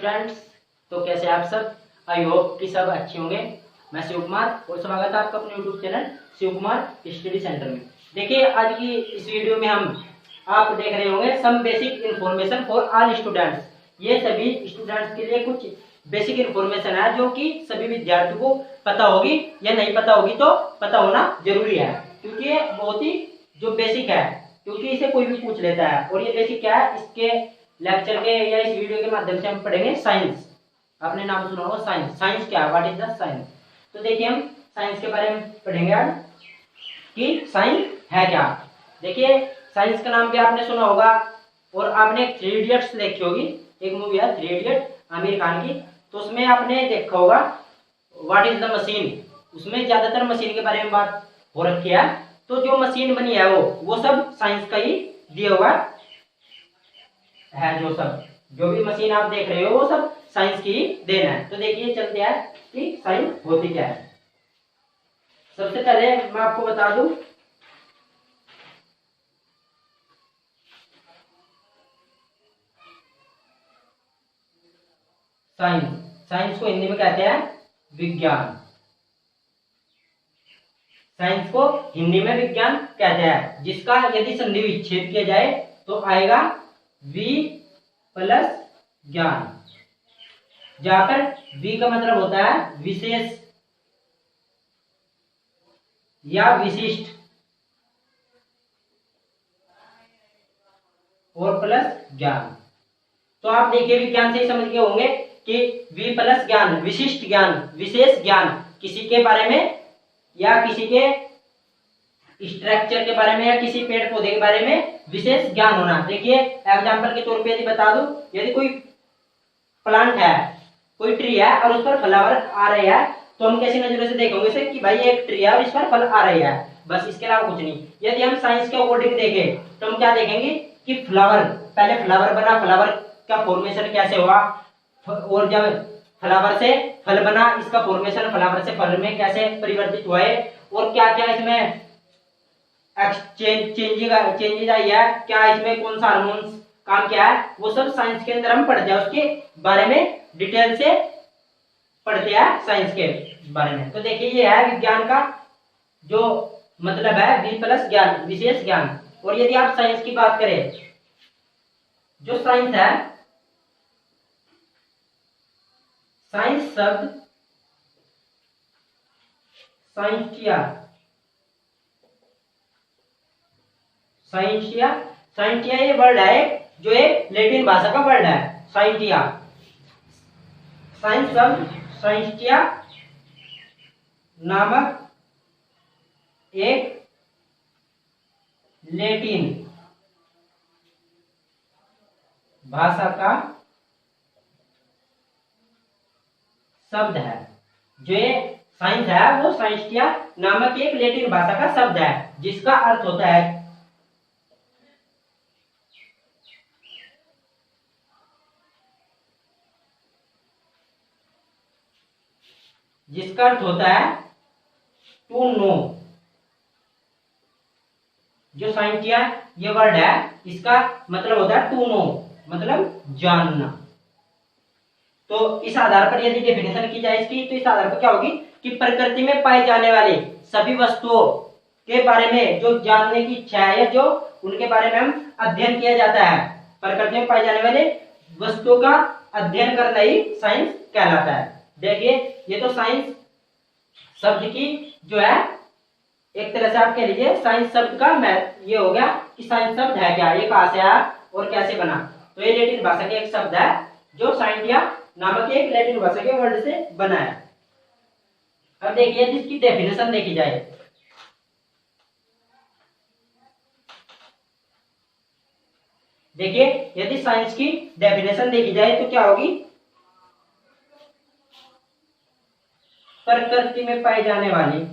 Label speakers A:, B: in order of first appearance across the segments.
A: Students, तो कैसे आप सब। आई होप कि सब अच्छे होंगे। मैं शिव कुमार और स्वागत है आपका अपने YouTube channel Shiv Kumar study centre में। देखिए, आज की इस वीडियो में हम आप देख रहे होंगे some basic information for all students. ये सभी स्टूडेंट्स के लिए कुछ बेसिक इन्फॉर्मेशन है जो कि सभी विद्यार्थियों को पता होगी या नहीं पता होगी, तो पता होना जरूरी है क्योंकि ये बहुत ही जो बेसिक है, क्योंकि इसे कोई भी पूछ लेता है। और ये बेसिक क्या है, इसके लेक्चर के या इस वीडियो के माध्यम से हम पढ़ेंगे साइंस। आपने नाम सुना होगा साइंस। साइंस क्या है, व्हाट इज द साइंस। तो देखिए, हम साइंस के बारे में पढ़ेंगे आज कि साइंस है क्या। देखिए, साइंस का नाम भी आपने सुना होगा और आपने थ्री इडियट्स देखी होगी। एक मूवी है थ्री इडियट आमिर खान की, तो उसमें आपने देखा होगा व्हाट इज द मशीन। उसमें ज्यादातर मशीन के बारे में बात हो रखी है। तो जो मशीन बनी है वो सब साइंस का ही दिया हुआ है। जो भी मशीन आप देख रहे हो वो सब साइंस की ही देन है। तो देखिए, चलते हैं कि साइंस होती क्या है। सबसे पहले मैं आपको बता दूं, साइंस को हिंदी में कहते हैं विज्ञान। साइंस को हिंदी में विज्ञान कहते हैं, जिसका यदि संधि विच्छेद किया जाए तो आएगा वी प्लस ज्ञान। जहां पर वी का मतलब होता है विशेष या विशिष्ट, और प्लस ज्ञान। तो आप देखिए, विज्ञान से ही समझ गए होंगे कि वी प्लस ज्ञान, विशिष्ट ज्ञान, विशेष ज्ञान, किसी के बारे में या किसी के स्ट्रक्चर के बारे में या किसी पेड़ पौधे के बारे में विशेष ज्ञान होना। देखिए, एग्जांपल के तौर पे यदि बता दूं, यदि कोई प्लांट है, कोई ट्री है और उस पर फ्लावर आ रहे हैं, तो हम कैसी नजरों से देखेंगे इसे कि भाई एक ट्री है और इस पर फल आ रही है, बस, इसके अलावा कुछ नहीं। यदि हम साइंस के अकॉर्डिंग देखें तो हम क्या देखेंगे कि फ्लावर, पहले फ्लावर बना, फ्लावर का फॉर्मेशन कैसे हुआ, और जब फ्लावर से फल बना, इसका फॉर्मेशन फ्लावर से फल में कैसे परिवर्तित हुआ है, और क्या क्या इसमें चेंजेज आई है, क्या इसमें कौन सा हार्मोन्स काम किया है, वो सब साइंस के अंदर हम पढ़ते हैं। उसके बारे में डिटेल से पढ़ते हैं साइंस के बारे में। तो देखिए, ये है विज्ञान का जो मतलब है वी प्लस ज्ञान, विशेष ज्ञान। और यदि आप साइंस की बात करें, जो साइंस है, साइंस शब्द साइंटिया ये वर्ड है जो एक लैटिन भाषा का वर्ड है, साइंटिया। साइंस शब्द साइंटिया नामक एक लैटिन भाषा का शब्द है। जो ये साइंस है वो साइंटिया नामक एक लैटिन भाषा का शब्द है, जिसका अर्थ होता है टू नो। जो साइंटिया ये वर्ड है, इसका मतलब होता है टू नो, मतलब जानना। तो इस आधार पर यदि डेफिनेशन की जाए इसकी, तो इस आधार पर क्या होगी कि प्रकृति में पाए जाने वाले सभी वस्तुओं के बारे में जो जानने की इच्छा है या जो उनके बारे में हम अध्ययन किया जाता है, प्रकृति में पाए जाने वाले वस्तुओं का अध्ययन करना ही साइंस कहलाता है। देखिए, ये तो साइंस शब्द की जो है, एक तरह से आप कह लीजिए साइंस शब्द का ये हो गया कि साइंस शब्द है क्या, ये कहां से आया और कैसे बना। तो ये लैटिन भाषा का एक शब्द है जो साइंटिया नामक एक लैटिन भाषा के वर्ड से बना है। अब देखिए, इसकी डेफिनेशन देखी जाए, देखिए यदि साइंस की डेफिनेशन देखी जाए तो क्या होगी, प्रकृति में पाई जाने वाली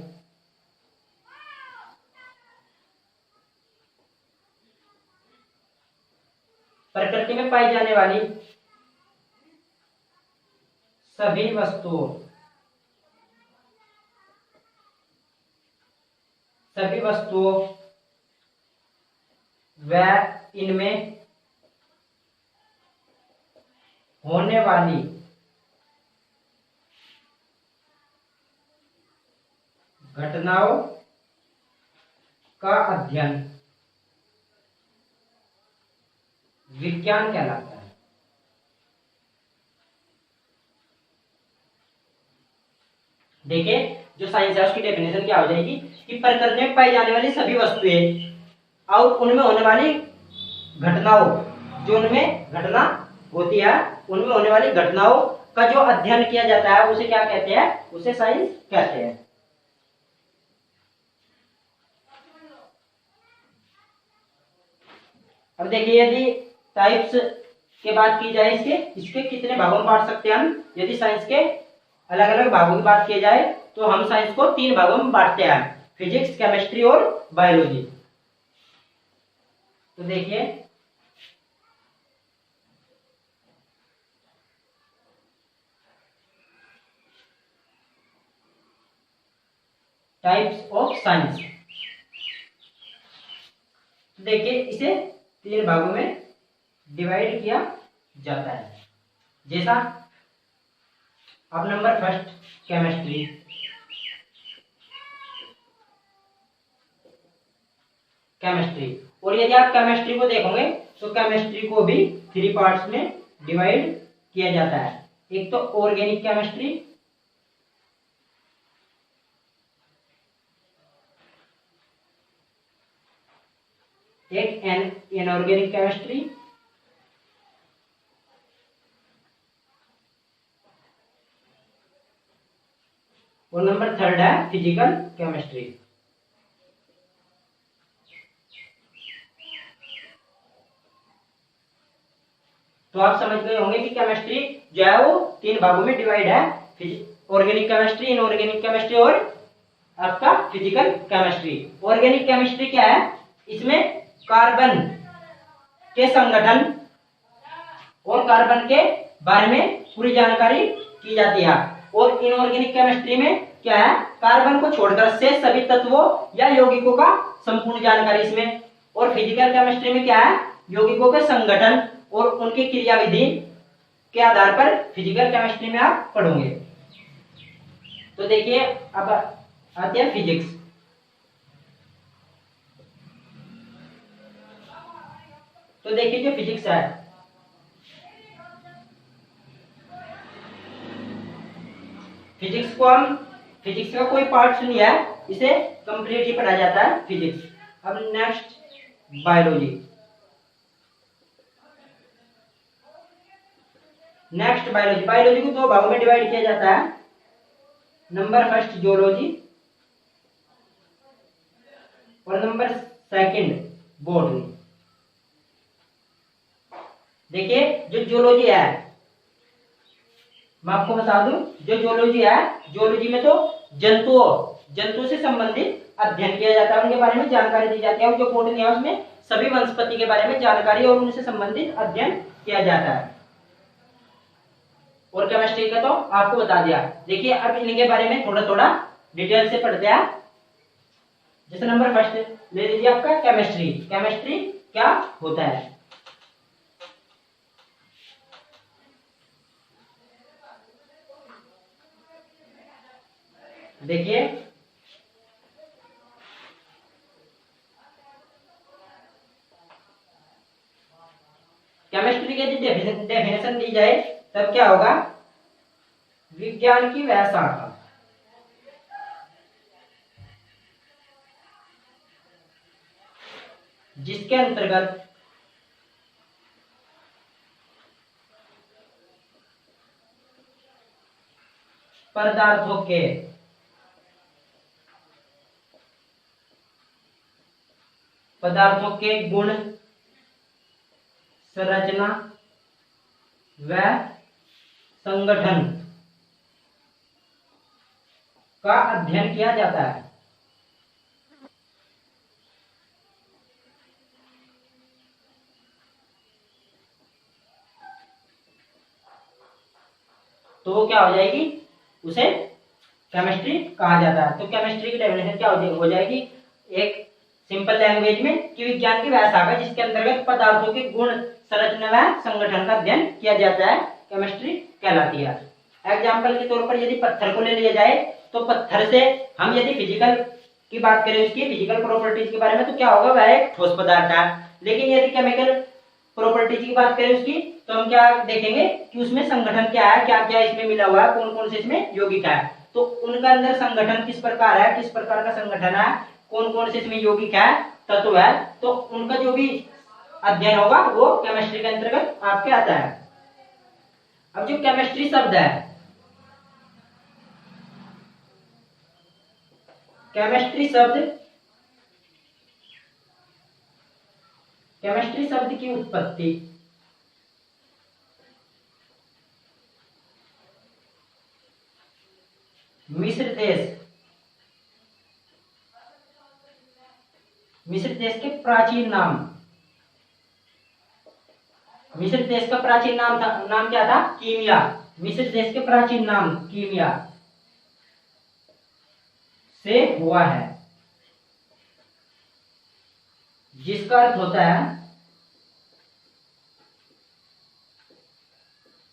A: सभी वस्तुओं व इनमें होने वाली घटनाओं का अध्ययन विज्ञान कहलाता है। देखिए जो साइंस है उसकी डेफिनेशन क्या हो जाएगी कि प्रकृति में पाई जाने वाली सभी वस्तुएं और उनमें होने वाली घटनाओं, जो उनमें घटना होती है उनमें होने वाली घटनाओं का जो अध्ययन किया जाता है उसे क्या कहते हैं, उसे साइंस कहते हैं। अब देखिए यदि टाइप्स के बात की जाए इसके कितने भागों में बांट सकते हैं हम, यदि साइंस के अलग अलग भागों की बात की जाए तो हम साइंस को 3 भागों में बांटते हैं, फिजिक्स, केमिस्ट्री और बायोलॉजी। तो देखिए टाइप्स ऑफ साइंस, देखिए इसे 3 भागों में डिवाइड किया जाता है। जैसा अब नंबर फर्स्ट केमिस्ट्री, और यदि आप केमिस्ट्री को देखोगे तो केमिस्ट्री को भी 3 पार्ट्स में डिवाइड किया जाता है। एक तो ऑर्गेनिक केमिस्ट्री, एक इनऑर्गेनिक केमिस्ट्री और नंबर थर्ड है फिजिकल केमिस्ट्री। तो आप समझ गए होंगे कि केमिस्ट्री जो है वो 3 भागों में डिवाइड है, ऑर्गेनिक केमिस्ट्री, इनऑर्गेनिक केमिस्ट्री और आपका फिजिकल केमिस्ट्री। ऑर्गेनिक केमिस्ट्री क्या है, इसमें कार्बन के संगठन और कार्बन के बारे में पूरी जानकारी की जाती है। और इनऑर्गेनिक केमिस्ट्री में क्या है, कार्बन को छोड़कर से सभी तत्वों या यौगिकों का संपूर्ण जानकारी इसमें। और फिजिकल केमिस्ट्री में क्या है, यौगिकों के संगठन और उनकी क्रियाविधि के आधार पर फिजिकल केमिस्ट्री में आप पढ़ोगे। तो देखिए अब आते हैं फिजिक्स। तो देखिए जो फिजिक्स है, फिजिक्स को हम फिजिक्स का कोई पार्ट नहीं है, इसे कंप्लीट ही पढ़ा जाता है फिजिक्स। अब नेक्स्ट बायोलॉजी। बायोलॉजी को 2 भागों में डिवाइड किया जाता है। नंबर फर्स्ट जूलॉजी और नंबर सेकंड बॉटनी। देखिए जो जूलॉजी है, मैं आपको बता दूं, जो जूलॉजी है, जूलॉजी में तो जंतुओं से संबंधित अध्ययन किया जाता है, उनके बारे में जानकारी दी जाती है। और जो बॉटनी है उसमें सभी वनस्पति के बारे में जानकारी और उनसे संबंधित अध्ययन किया जाता है। और केमिस्ट्री का तो आपको बता दिया। देखिए अब इनके बारे में थोड़ा थोड़ा डिटेल से पढ़ते हैं। जैसे नंबर फर्स्ट ले लीजिए आपका केमिस्ट्री क्या होता है। देखिए केमिस्ट्री की डेफिनेशन दी जाए तब क्या होगा, विज्ञान की वह शाखा जिसके अंतर्गत पदार्थों के गुण, संरचना व संगठन का अध्ययन किया जाता है। तो वो क्या हो जाएगी, उसे केमिस्ट्री कहा जाता है। तो केमिस्ट्री की डेफिनेशन क्या हो जाएगी, एक सिंपल लैंग्वेज में कि विज्ञान की वह शाखा जिसके अंतर्गत पदार्थों के गुण, संरचना व संगठन का अध्ययन किया जाता है। केमिस्ट्री कहलाती है। एग्जाम्पल के तौर पर यदि पत्थर को ले लिया जाए तो पत्थर से हम यदि फिजिकल की बात करें, उसकी फिजिकल प्रॉपर्टीज के बारे में, तो क्या होगा, वह एक ठोस पदार्थ है। लेकिन यदि केमिकल प्रॉपर्टीज की बात करें उसकी, तो हम क्या देखेंगे कि उसमें संगठन क्या है, क्या क्या इसमें मिला हुआ है, कौन कौन से इसमें यौगिक है, तो उनका अंदर संगठन किस प्रकार है, किस प्रकार का संगठन है, कौन कौन से इसमें यौगिक है, तत्व है, तो उनका जो भी अध्ययन होगा वो केमिस्ट्री के अंतर्गत आपके आता है। अब जो केमिस्ट्री शब्द है, केमिस्ट्री शब्द की उत्पत्ति मिस्र देश के प्राचीन नाम, मिस्र देश का प्राचीन नाम क्या था, कीमिया। मिस्र देश के प्राचीन नाम कीमिया से हुआ है, जिसका अर्थ होता है,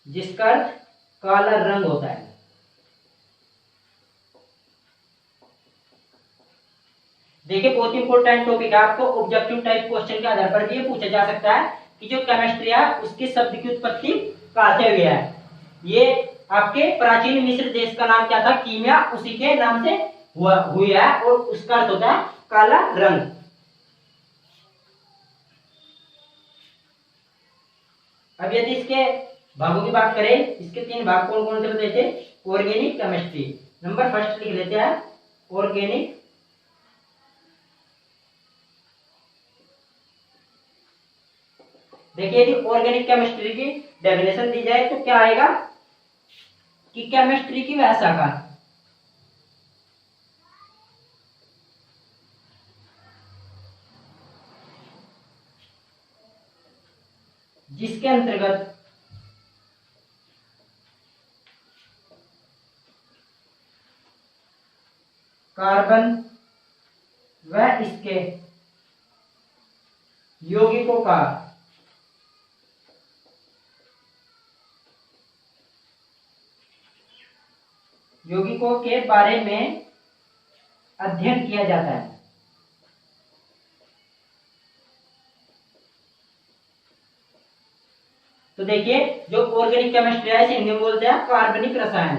A: जिसका अर्थ काला रंग होता है। देखिए बहुत इंपॉर्टेंट टॉपिक है, आपको ऑब्जेक्टिव टाइप क्वेश्चन के आधार पर भी ये पूछा जा सकता है कि जो केमिस्ट्री है उसके शब्द की उत्पत्ति कहां से हुई है। ये आपके प्राचीन मिस्र देश का नाम क्या था, कीमिया, उसी के नाम से हुई है और उसका अर्थ होता है काला रंग। अब यदि इसके भागों की बात करें, इसके 3 भाग कौन कौन से बताए थे, ऑर्गेनिक केमिस्ट्री, नंबर फर्स्ट लिख लेते हैं, ऑर्गेनिक देखिए यदि ऑर्गेनिक केमिस्ट्री की डेफिनेशन दी जाए तो क्या आएगा कि केमिस्ट्री की वह शाखा जिसके अंतर्गत कार्बन व इसके यौगिकों का यौगिकों के बारे में अध्ययन किया जाता है। तो देखिए जो ऑर्गेनिक केमिस्ट्री है इसे हिंदी में बोलते हैं कार्बनिक रसायन।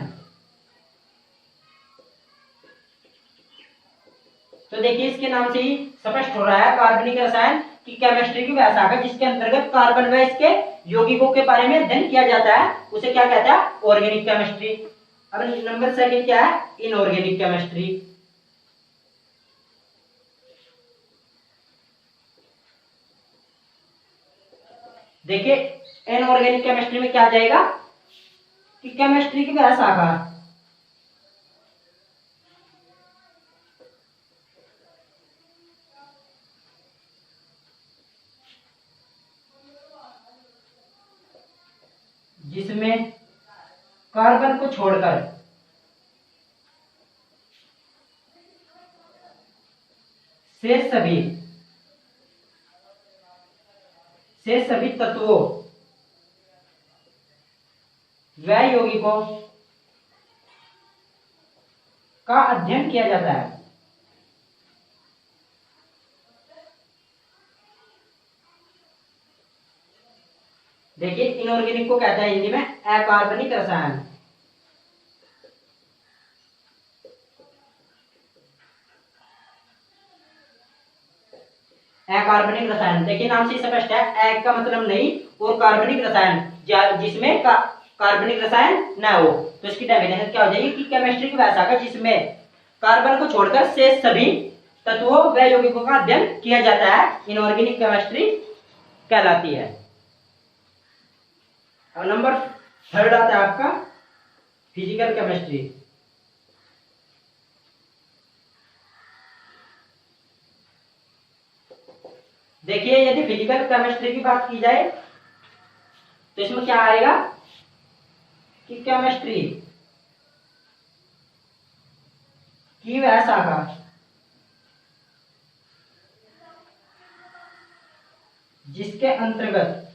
A: तो देखिए इसके नाम से ही स्पष्ट हो रहा है कार्बनिक रसायन की केमिस्ट्री की वह शाखा जिसके अंतर्गत कार्बन व इसके यौगिकों के बारे में अध्ययन किया जाता है, उसे क्या कहता है, ऑर्गेनिक केमिस्ट्री। अब नंबर सेकंड क्या है, इनऑर्गेनिक केमिस्ट्री। देखिए इनऑर्गेनिक केमिस्ट्री में क्या आ जाएगा कि केमिस्ट्री की वह शाखा जिसमें कार्बन को छोड़कर शेष सभी तत्वों व यौगिकों का अध्ययन किया जाता है। देखिए इनऑर्गेनिक को कहता है हिंदी में अकार्बनिक रसायन। अकार्बनिक रसायन देखिए नाम से स्पष्ट है, एक का मतलब नहीं और कार्बनिक रसायन जिसमें कार्बनिक रसायन न हो, तो इसकी डेफिनेशन क्या हो जाएगी कि केमिस्ट्री की वह शाखा जिसमें कार्बन को छोड़कर शेष सभी तत्वों व यौगिकों का अध्ययन किया जाता है, इनऑर्गेनिक केमिस्ट्री कहलाती है। और नंबर थर्ड आता है आपका फिजिकल केमिस्ट्री। देखिए यदि फिजिकल केमिस्ट्री की बात की जाए तो इसमें क्या आएगा कि केमिस्ट्री की वह शाखा जिसके अंतर्गत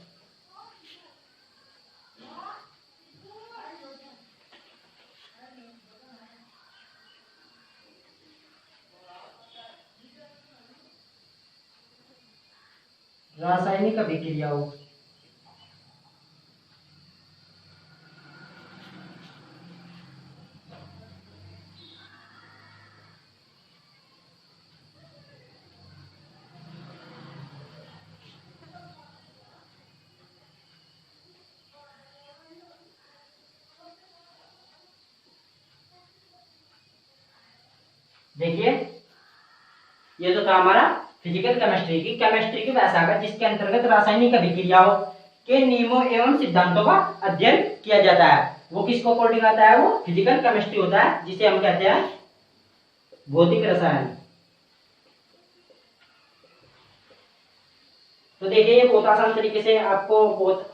A: रासायनिक अभिक्रियाओं। देखिए ये तो था हमारा फिजिकल केमिस्ट्री की वह शाखा जिसके अंतर्गत रासायनिक अभिक्रियाओं के नियमों एवं सिद्धांतों का अध्ययन किया जाता है। वो किसको अकॉर्डिंग आता है? वो फिजिकल केमिस्ट्री होता है, जिसे हम कहते हैं भौतिक रसायन। तो देखिए ये बहुत आसान तरीके से आपको बहुत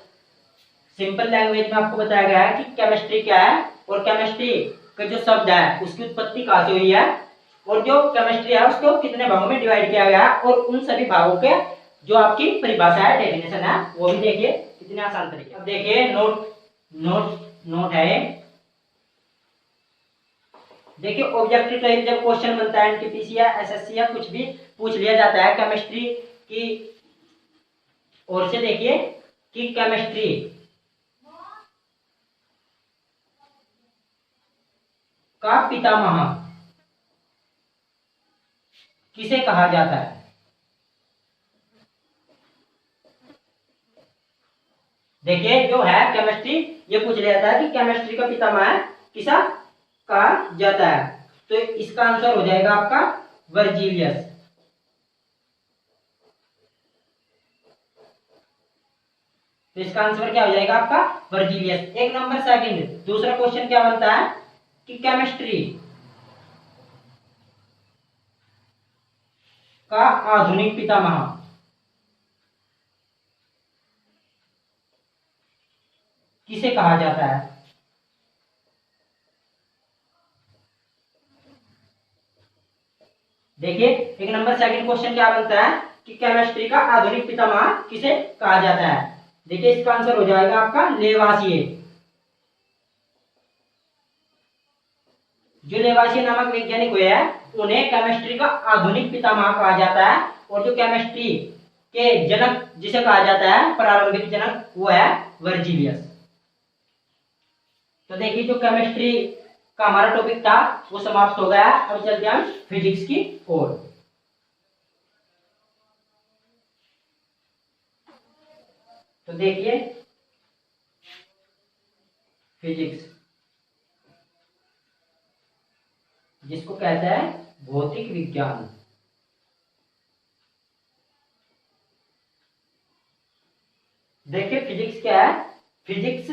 A: सिंपल लैंग्वेज में आपको बताया गया है कि केमिस्ट्री क्या है और केमिस्ट्री का जो शब्द है उसकी उत्पत्ति कहाँ से हुई है और जो केमिस्ट्री है उसको कितने भागों में डिवाइड किया गया है और उन सभी भागों के जो आपकी परिभाषा है, डेफिनेशन है, वो भी देखिए कितने आसान तरीके। अब देखिए नोट है। देखिए ऑब्जेक्टिव टाइप जब क्वेश्चन बनता है एनटीपीसी या एसएससी या कुछ भी पूछ लिया जाता है केमिस्ट्री की ओर से, देखिए कि केमिस्ट्री का पितामह किसे कहा जाता है? देखिए जो है केमिस्ट्री, ये पूछ लिया जाता है कि केमिस्ट्री का पितामह किसा कहा जाता है, तो इसका आंसर हो जाएगा आपका वर्जीलियस। तो इसका आंसर क्या हो जाएगा आपका वर्जीलियस। एक नंबर सेकंड दूसरा क्वेश्चन क्या बनता है कि केमिस्ट्री का आधुनिक पितामह किसे कहा जाता है? देखिए एक नंबर सेकंड क्वेश्चन क्या बनता है कि केमिस्ट्री का आधुनिक पितामह किसे कहा जाता है। देखिए इसका आंसर हो जाएगा आपका लेवासिए। जो लेवासिए नामक वैज्ञानिक हुए हैं उन्हें केमिस्ट्री का आधुनिक पितामह कहा जाता है और जो केमिस्ट्री के जनक जिसे कहा जाता है प्रारंभिक जनक वो है वर्जीलियस। तो देखिए जो केमिस्ट्री का हमारा टॉपिक था वो समाप्त हो गया। अब चलते हैं हम फिजिक्स की ओर। तो देखिए फिजिक्स जिसको कहते हैं भौतिक विज्ञान। देखिए फिजिक्स क्या है? फिजिक्स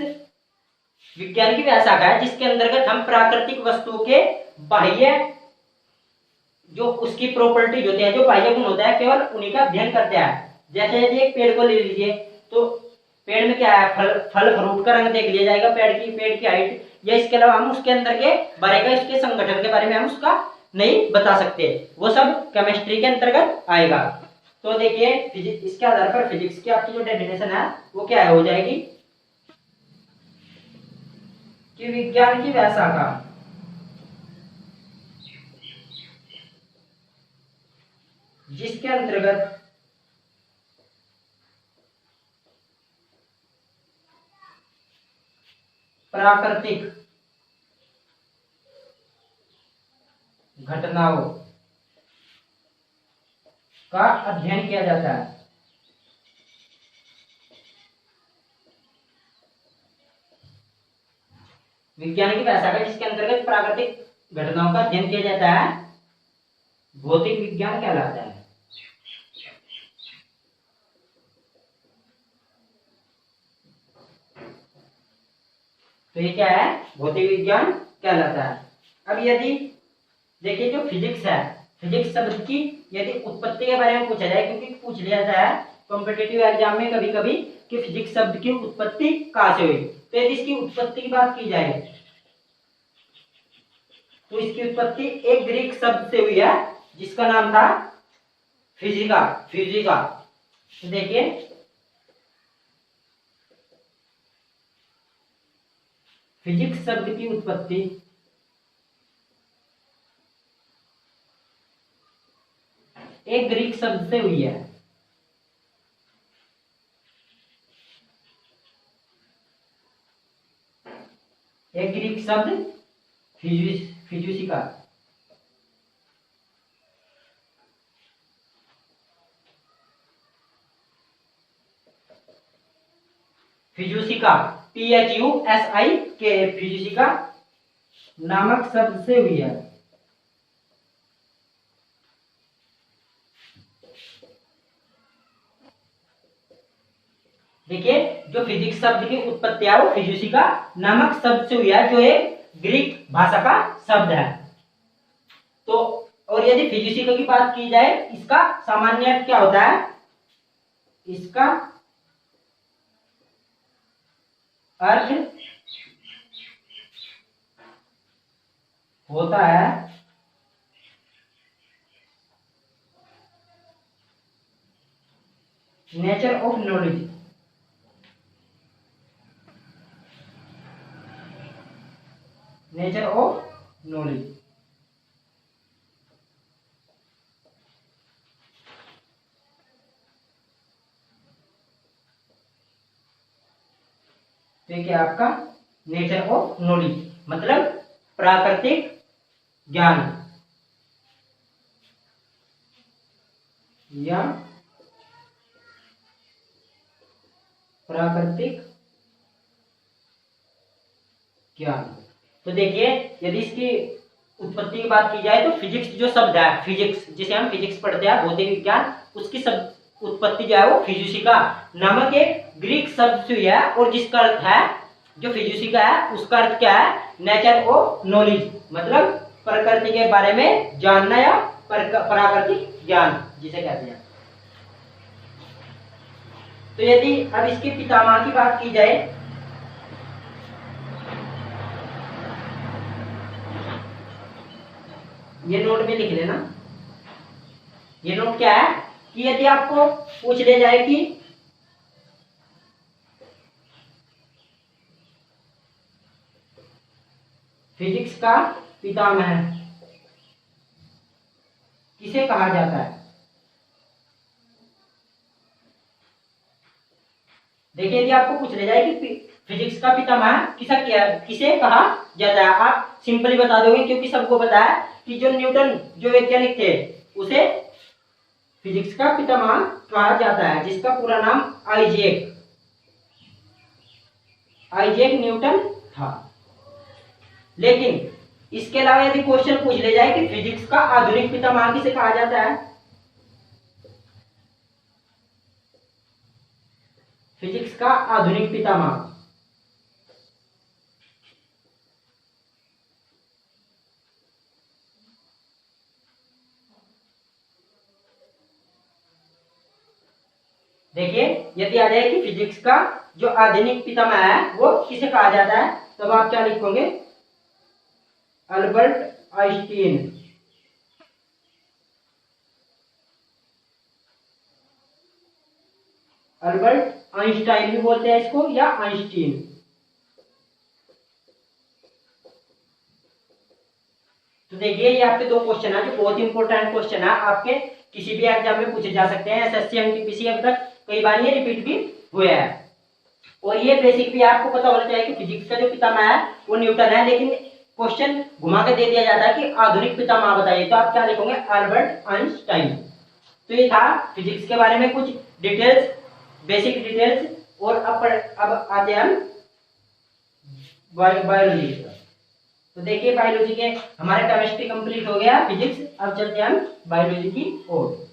A: विज्ञान की वह शाखा है जिसके अंतर्गत हम प्राकृतिक वस्तुओं के बाह्य जो उसकी प्रॉपर्टी होती है, जो बाह्य गुण होता है, केवल उन्हीं का अध्ययन करते हैं। जैसे यदि एक पेड़ को ले लीजिए तो पेड़ में क्या है, फल फ्रूट का रंग देख लिया जाएगा, पेड़ की हाइट, या इसके अलावा हम उसके अंदर के बारे का इसके संगठन के बारे में हम उसका नहीं बता सकते, वो सब केमिस्ट्री के अंतर्गत आएगा। तो देखिए इसके आधार पर फिजिक्स की आपकी जो डेफिनेशन है वो क्या है हो जाएगी कि विज्ञान की वह शाखा जिसके अंतर्गत प्राकृतिक घटनाओं का अध्ययन किया जाता है। विज्ञान की वह शाखा जिसके अंतर्गत प्राकृतिक घटनाओं का अध्ययन किया जाता है भौतिक विज्ञान कहलाता है। तो ये क्या है? भौतिक विज्ञान कहलाता है। अब यदि देखिए जो फिजिक्स है, फिजिक्स शब्द की यदि उत्पत्ति के बारे में पूछा जाए, क्योंकि पूछ लिया जाता है कॉम्पिटिटिव एग्जाम में कभी कभी कि फिजिक्स शब्द की उत्पत्ति कहां से हुई, तो यदि इसकी उत्पत्ति की बात की जाए तो इसकी उत्पत्ति एक ग्रीक शब्द से हुई है जिसका नाम था फिजिका। तो देखिए फिजिक्स शब्द की उत्पत्ति एक ग्रीक शब्द से हुई है एक ग्रीक शब्द फिजियोसिका, फिजियोसिका PHUSIK फिजियोसिका नामक शब्द से हुई है। देखिए जो फिजिक्स शब्द की उत्पत्ति है वो फिजियोसिका नामक शब्द से हुई है, जो एक ग्रीक भाषा का शब्द है। तो और यदि फिजियोसिका की बात की जाए, इसका सामान्य अर्थ क्या होता है? इसका अर्थ होता है nature of knowledge. Nature of knowledge. तो क्या आपका नेचर ऑफ नॉलेज मतलब प्राकृतिक ज्ञान या प्राकृतिक ज्ञान। तो देखिए यदि इसकी उत्पत्ति की बात की जाए तो फिजिक्स जो शब्द है, फिजिक्स जिसे हम फिजिक्स पढ़ते हैं, भौतिक विज्ञान, उसकी शब्द उत्पत्ति जो है वो फिजियोसिका नामक एक ग्रीक शब्द से हुई है। और जिसका अर्थ है, जो फिजियोसिका है उसका अर्थ क्या है? नेचर ऑफ नॉलेज मतलब प्रकृति के बारे में जानना या प्राकृतिक ज्ञान जिसे कहते हैं। तो यदि अब इसके पितामह की बात की जाए, ये नोट में लिख लेना। ये नोट क्या है कि यदि आपको पूछ ले जाए कि फिजिक्स का पितामह किसे कहा जाता है? देखिए यदि आपको पूछ ले जाए कि फिजिक्स का पितामह किसे कहा जाता है, आप सिंपली बता दोगे क्योंकि सबको पता है कि जो न्यूटन जो वैज्ञानिक थे उसे फिजिक्स का पितामह कहा जाता है, जिसका पूरा नाम आइजैक न्यूटन था। लेकिन इसके अलावा यदि क्वेश्चन पूछ ले जाए कि फिजिक्स का आधुनिक पितामह किसे कहा जाता है, फिजिक्स का आधुनिक पितामह देखिए यदि आ जाए कि फिजिक्स का जो आधुनिक पितामह है वो किसे कहा जाता है, तब आप क्या लिखोगे? Albert Einstein. अल्बर्ट आइंस्टाइन भी बोलते हैं इसको या आइंस्टीन। तो देखिए ये आपके दो क्वेश्चन है जो बहुत इंपॉर्टेंट क्वेश्चन है, आपके किसी भी एग्जाम में पूछे जा सकते हैं। एसएससी एमटीपीसी अब तक कई बार ये रिपीट भी हुआ है। और ये बेसिक भी आपको पता होना चाहिए कि फिजिक्स का जो पितामह है वो न्यूटन है, लेकिन क्वेश्चन घुमा के दे दिया जाता है कि आधुनिक पितामह बताइए, तो आप क्या लिखोगे? Albert Einstein. तो ये था फिजिक्स के बारे में कुछ डिटेल्स, बेसिक डिटेल्स। और अब आते हैं हम बायोलॉजी की तरफ। तो देखिए बायोलॉजी के हमारे केमिस्ट्री कंप्लीट हो गया, फिजिक्स, अब चलते हैं हम बायोलॉजी की ओर।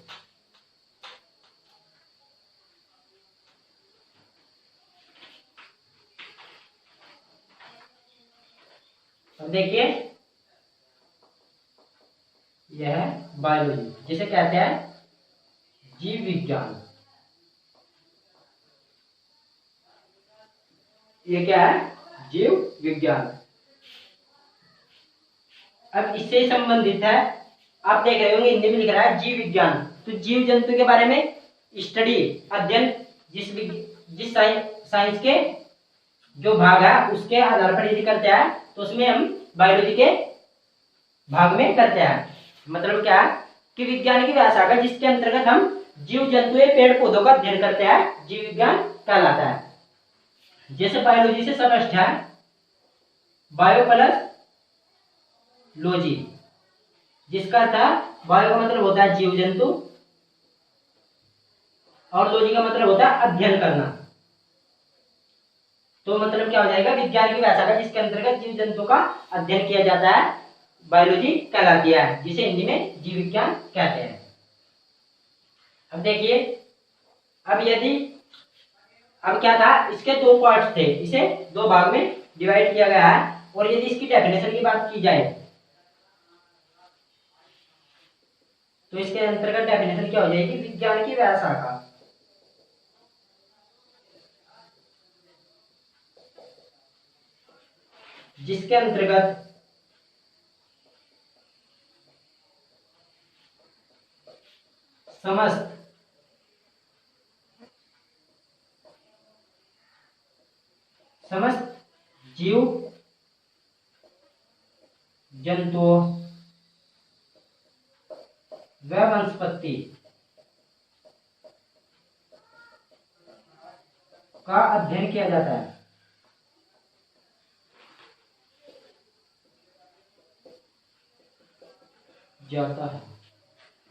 A: अब देखिए यह है बायोलॉजी, जिसे कहते हैं जीव विज्ञान। ये क्या है? जीव विज्ञान। अब इससे संबंधित है, आप देख रहे होंगे हिंदी में लिख रहा है जीव विज्ञान। तो जीव जंतु के बारे में स्टडी, अध्ययन, जिस साइंस के जो भाग है उसके आधार पर यदि करते हैं तो उसमें हम बायोलॉजी के भाग में करते हैं। मतलब क्या है कि विज्ञान की वह शाखा जिसके अंतर्गत हम जीव जंतु पेड़ पौधों का अध्ययन करते हैं, जीव विज्ञान कहलाता है। जैसे बायोलॉजी से स्पष्ट है बायो प्लस लॉजी, जिसका था बायो का मतलब होता है जीव जंतु और लॉजी का मतलब होता है अध्ययन करना। तो मतलब क्या हो जाएगा, विज्ञान की व्याख्या का जिसके अंतर्गत जीव जंतु का अध्ययन किया जाता है बायोलॉजी कहलाती है, जिसे हिंदी में जीव विज्ञान कहते हैं। अब देखिए, अब क्या था, इसके दो पार्ट्स थे, इसे दो भाग में डिवाइड किया गया है। और यदि इसकी डेफिनेशन की बात की जाए तो इसके अंतर्गत डेफिनेशन क्या हो जाएगी, विज्ञान की व्याख्या शाखा, जिसके अंतर्गत समस्त जीव जंतुओं व वनस्पति का अध्ययन किया जाता है।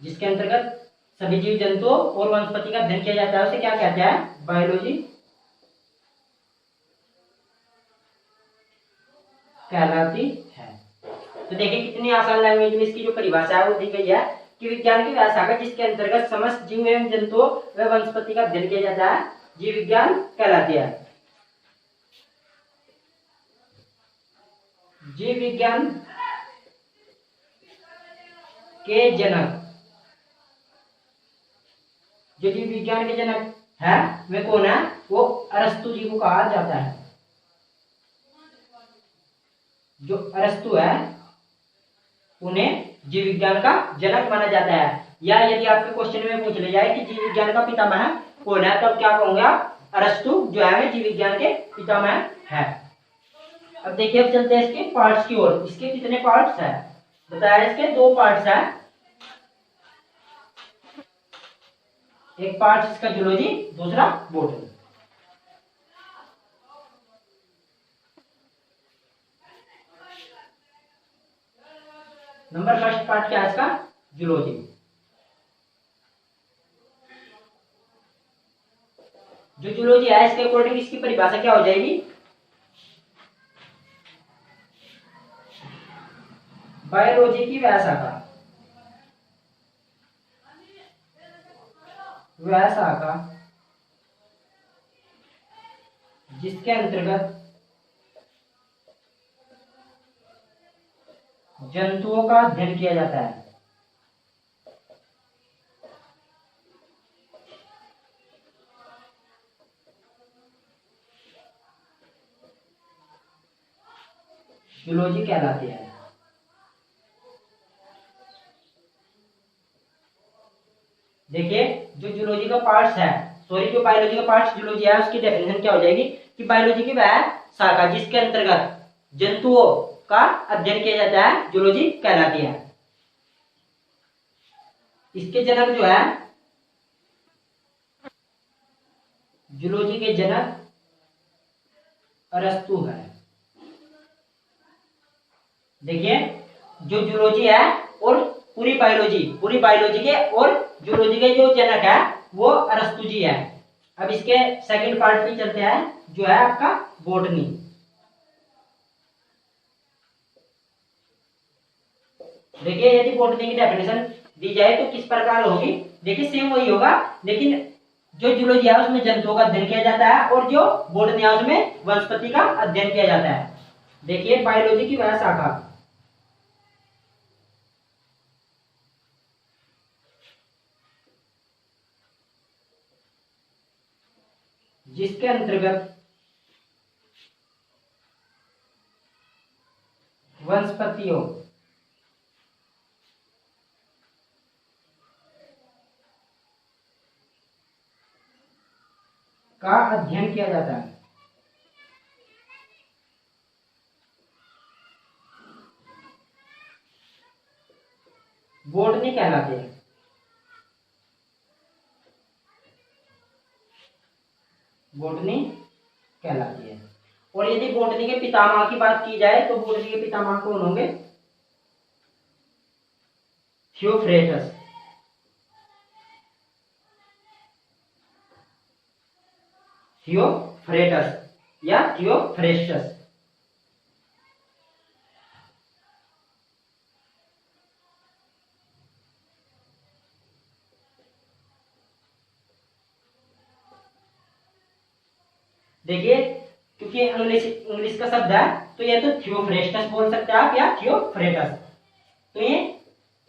A: जिसके अंतर्गत सभी जीव जंतुओं और वनस्पति का अध्ययन किया जाता है, उसे क्या कहते हैं, बायोलॉजी कहलाती है। तो देखिए कितनी आसान लैंग्वेज में इसकी जो परिभाषा है वो दी गई है कि विज्ञान की व्याख्या जिसके अंतर्गत समस्त जीव एवं जंतुओं व वनस्पति का अध्ययन किया जाता है, जीव विज्ञान कहलाती है। जीव विज्ञान के जनक, जो जीव विज्ञान के जनक है वे कौन है, वो अरस्तु जी को कहा जाता है। जो अरस्तु है उन्हें जीव विज्ञान का जनक माना जाता है। या यदि आपके क्वेश्चन में पूछ लिया जाए कि जीव विज्ञान का पितामह कौन है, तब क्या कहूंगे आप, अरस्तु जो है जीव विज्ञान के पितामह है। अब देखिए, अब चलते हैं इसके पार्ट्स की ओर। इसके कितने पार्ट्स है बताया, इसके दो पार्ट्स है। एक पार्ट इसका जूलॉजी, दूसरा बॉटनी। नंबर फर्स्ट पार्ट क्या है इसका, जूलॉजी। जो जूलॉजी है इसके अकॉर्डिंग इसकी परिभाषा क्या हो जाएगी, बायोलॉजी की व्याख्या जिसके अंतर्गत जंतुओं का अध्ययन किया जाता है। जूलॉजी कहलाती है। देखिए, जो जूलॉजी का पार्ट्स है, जो बायोलॉजी का पार्ट्स जूलॉजी है, उसकी डेफिनेशन क्या हो जाएगी कि बायोलॉजी की वह शाखा जिसके अंतर्गत जंतुओं का अध्ययन किया जाता है, जूलॉजी कहलाती है। इसके जनक जो है, जूलॉजी के जनक अरस्तु है। देखिए, जो जूलॉजी है और पूरी बायोलॉजी के और जूलॉजी के जो जनक है वो अरस्तु जी है। अब इसके सेकंड पार्ट पे चलते हैं, जो है आपका बॉटनी। देखिए, यदि बॉटनी की डेफिनेशन दी जाए तो किस प्रकार होगी, देखिए सेम वही होगा, लेकिन जो जूलॉजी है उसमें जंतुओं का अध्ययन किया जाता है और जो बॉटनी है उसमें वनस्पति का अध्ययन किया जाता है। देखिए, बायोलॉजी की वह शाखा जिसके अंतर्गत वनस्पतियों का अध्ययन किया जाता है। बॉटनी कहलाते हैं। बॉटनी कहलाती है। और यदि बॉटनी के पितामह की बात की जाए तो बॉटनी के पितामह कौन होंगे? थियोफ्रेस्टस। थियोफ्रेस्टस या थियोफ्रेस्टस। देखिए क्योंकि इंग्लिश का शब्द है तो ये तो थियोफ्रेस्टस बोल सकते हैं आप या थियोफ्रेटस। तो ये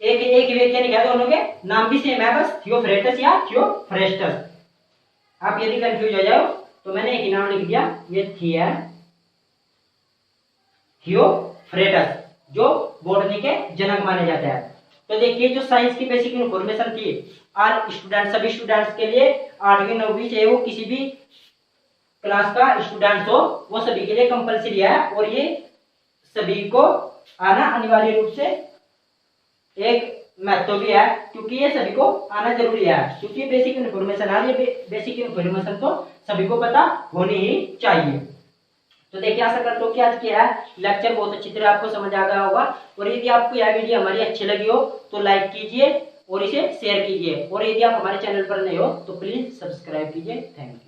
A: एक एक वैज्ञानिक है, दोनों के नाम भी सेम है, बस थियोफ्रेटस या थियोफ्रेस्टस। आप यदि कंफ्यूज हो जाओ तो मैंने एक ही नाम लिख दिया, ये थियोफ्रेटस जो बॉटनी के जनक माने जाते हैं। तो देखिए जो साइंस की बेसिक इन्फॉर्मेशन थी आज स्टूडेंट सभी स्टूडेंट्स के लिए 8वीं 9वीं चाहे वो किसी भी क्लास का स्टूडेंट्स हो वो सभी के लिए कंपलसरी है और ये सभी को आना अनिवार्य रूप से एक महत्व भी है क्योंकि ये सभी को आना जरूरी है क्योंकि बेसिक इन्फॉर्मेशन है, ये बेसिक इन्फॉर्मेशन तो सभी को पता होनी ही चाहिए। तो देखिए आशा करता हूँ कि आज क्या है लेक्चर बहुत अच्छी तरह आपको समझ आ गया होगा और यदि आपको यह वीडियो हमारी अच्छी लगी हो तो लाइक कीजिए और इसे शेयर कीजिए और यदि आप हमारे चैनल पर नए हो तो प्लीज सब्सक्राइब कीजिए। Thank you.